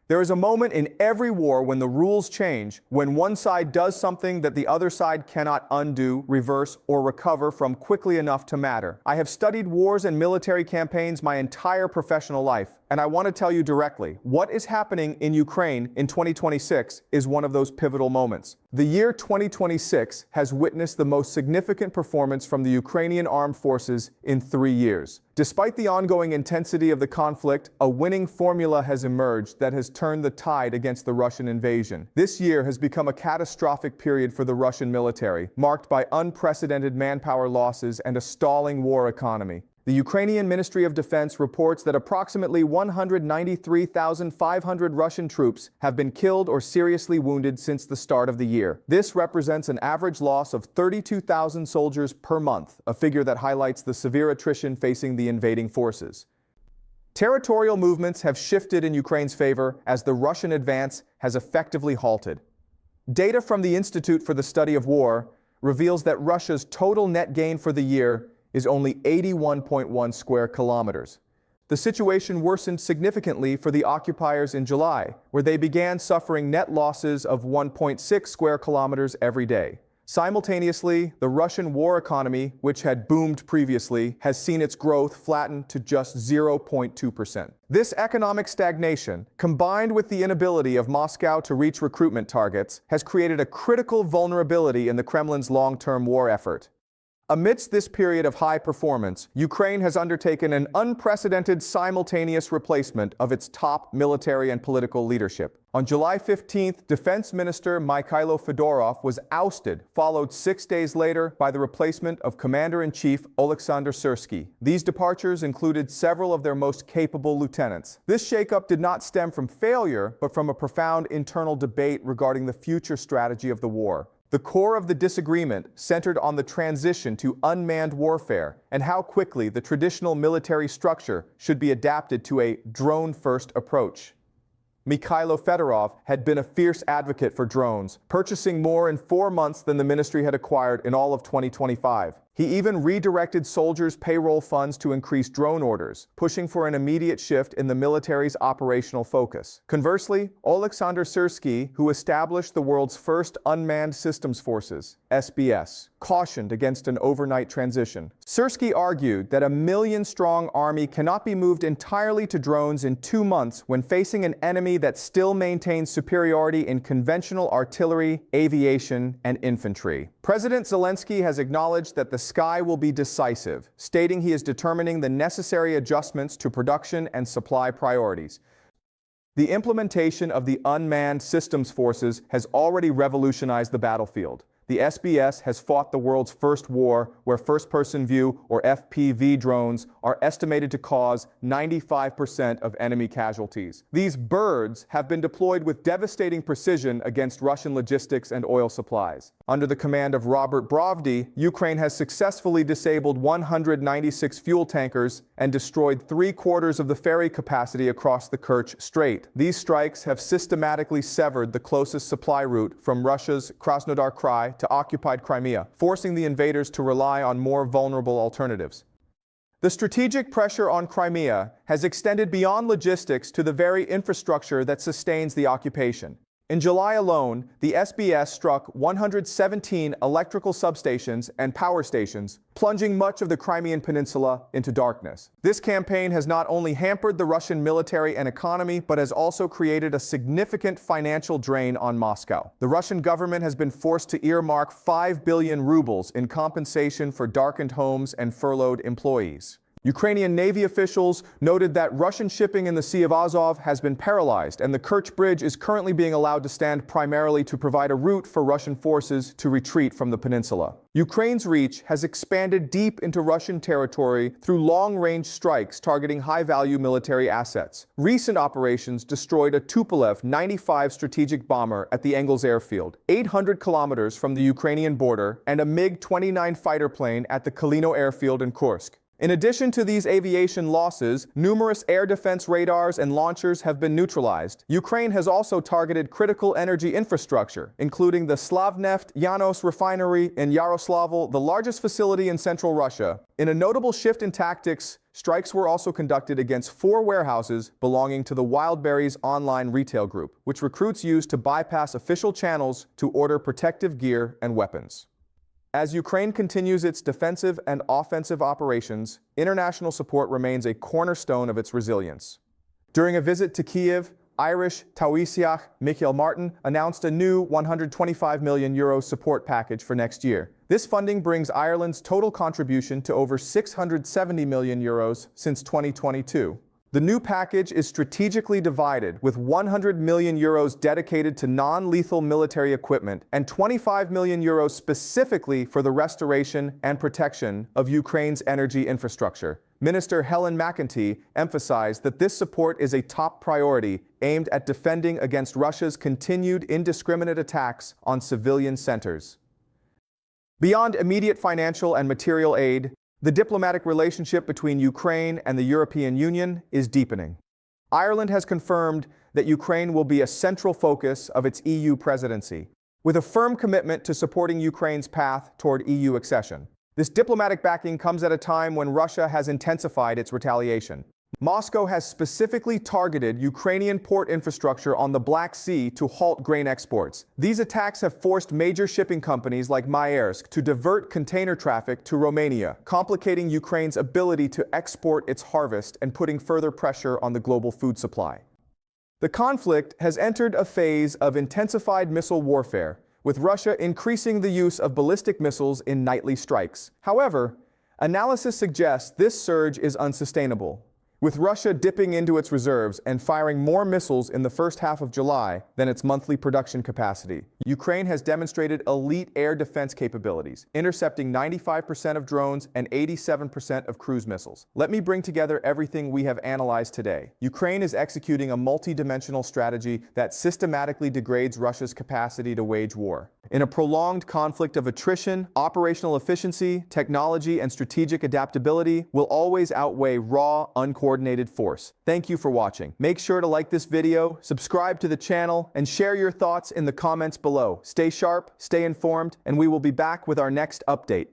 There is a moment in every war when the rules change, when one side does something that the other side cannot undo, reverse, or recover from quickly enough to matter. I have studied wars and military campaigns my entire professional life, and I want to tell you directly, what is happening in Ukraine in 2026 is one of those pivotal moments. The year 2026 has witnessed the most significant performance from the Ukrainian armed forces in 3 years. Despite the ongoing intensity of the conflict, a winning formula has emerged that has turned the tide against the Russian invasion. This year has become a catastrophic period for the Russian military, marked by unprecedented manpower losses and a stalling war economy. The Ukrainian Ministry of Defense reports that approximately 193,500 Russian troops have been killed or seriously wounded since the start of the year. This represents an average loss of 32,000 soldiers per month, a figure that highlights the severe attrition facing the invading forces. Territorial movements have shifted in Ukraine's favor as the Russian advance has effectively halted. Data from the Institute for the Study of War reveals that Russia's total net gain for the year is only 81.1 square kilometers. The situation worsened significantly for the occupiers in July, where they began suffering net losses of 1.6 square kilometers every day. Simultaneously, the Russian war economy, which had boomed previously, has seen its growth flatten to just 0.2%. This economic stagnation, combined with the inability of Moscow to reach recruitment targets, has created a critical vulnerability in the Kremlin's long-term war effort. Amidst this period of high performance, Ukraine has undertaken an unprecedented simultaneous replacement of its top military and political leadership. On July 15th, Defense Minister Mykhailo Fedorov was ousted, followed 6 days later by the replacement of Commander-in-Chief Oleksandr Syrskii. These departures included several of their most capable lieutenants. This shakeup did not stem from failure, but from a profound internal debate regarding the future strategy of the war. The core of the disagreement centered on the transition to unmanned warfare and how quickly the traditional military structure should be adapted to a drone-first approach. Mykhailo Fedorov had been a fierce advocate for drones, purchasing more in 4 months than the ministry had acquired in all of 2025. He even redirected soldiers' payroll funds to increase drone orders, pushing for an immediate shift in the military's operational focus. Conversely, Oleksandr Syrskii, who established the world's first Unmanned Systems Forces, SBS, cautioned against an overnight transition. Syrskii argued that a million-strong army cannot be moved entirely to drones in 2 months when facing an enemy that still maintains superiority in conventional artillery, aviation, and infantry. President Zelensky has acknowledged that the sky will be decisive, stating he is determining the necessary adjustments to production and supply priorities. The implementation of the Unmanned Systems Forces has already revolutionized the battlefield. The SBS has fought the world's first war where first-person view, or FPV drones, are estimated to cause 95% of enemy casualties. These birds have been deployed with devastating precision against Russian logistics and oil supplies. Under the command of Robert Brovdy, Ukraine has successfully disabled 196 fuel tankers and destroyed 3/4 of the ferry capacity across the Kerch Strait. These strikes have systematically severed the closest supply route from Russia's Krasnodar Krai to occupied Crimea, forcing the invaders to rely on more vulnerable alternatives. The strategic pressure on Crimea has extended beyond logistics to the very infrastructure that sustains the occupation. In July alone, the SBS struck 117 electrical substations and power stations, plunging much of the Crimean peninsula into darkness. This campaign has not only hampered the Russian military and economy, but has also created a significant financial drain on Moscow. The Russian government has been forced to earmark 5 billion rubles in compensation for darkened homes and furloughed employees. Ukrainian Navy officials noted that Russian shipping in the Sea of Azov has been paralyzed, and the Kerch Bridge is currently being allowed to stand primarily to provide a route for Russian forces to retreat from the peninsula. Ukraine's reach has expanded deep into Russian territory through long-range strikes targeting high-value military assets. Recent operations destroyed a Tupolev 95 strategic bomber at the Engels airfield, 800 kilometers from the Ukrainian border, and a MiG-29 fighter plane at the Kalino airfield in Kursk. In addition to these aviation losses, numerous air defense radars and launchers have been neutralized. Ukraine has also targeted critical energy infrastructure, including the Slavneft Yanos refinery in Yaroslavl, the largest facility in central Russia. In a notable shift in tactics, strikes were also conducted against 4 warehouses belonging to the Wildberries online retail group, which recruits use to bypass official channels to order protective gear and weapons. As Ukraine continues its defensive and offensive operations, international support remains a cornerstone of its resilience. During a visit to Kyiv, Irish Taoiseach Michael Martin announced a new €125 million support package for next year. This funding brings Ireland's total contribution to over €670 million since 2022. The new package is strategically divided, with €100 million dedicated to non-lethal military equipment and €25 million specifically for the restoration and protection of Ukraine's energy infrastructure. Minister Helen McEntee emphasized that this support is a top priority aimed at defending against Russia's continued indiscriminate attacks on civilian centers. Beyond immediate financial and material aid, the diplomatic relationship between Ukraine and the European Union is deepening. Ireland has confirmed that Ukraine will be a central focus of its EU presidency, with a firm commitment to supporting Ukraine's path toward EU accession. This diplomatic backing comes at a time when Russia has intensified its retaliation. Moscow has specifically targeted Ukrainian port infrastructure on the Black Sea to halt grain exports. These attacks have forced major shipping companies like Maersk to divert container traffic to Romania, complicating Ukraine's ability to export its harvest and putting further pressure on the global food supply. The conflict has entered a phase of intensified missile warfare, with Russia increasing the use of ballistic missiles in nightly strikes. However, analysis suggests this surge is unsustainable, with Russia dipping into its reserves and firing more missiles in the first half of July than its monthly production capacity. Ukraine has demonstrated elite air defense capabilities, intercepting 95% of drones and 87% of cruise missiles. Let me bring together everything we have analyzed today. Ukraine is executing a multi-dimensional strategy that systematically degrades Russia's capacity to wage war. In a prolonged conflict of attrition, operational efficiency, technology, and strategic adaptability will always outweigh raw, uncoordinated force. Thank you for watching. Make sure to like this video, subscribe to the channel, and share your thoughts in the comments below. Stay sharp, stay informed, and we will be back with our next update.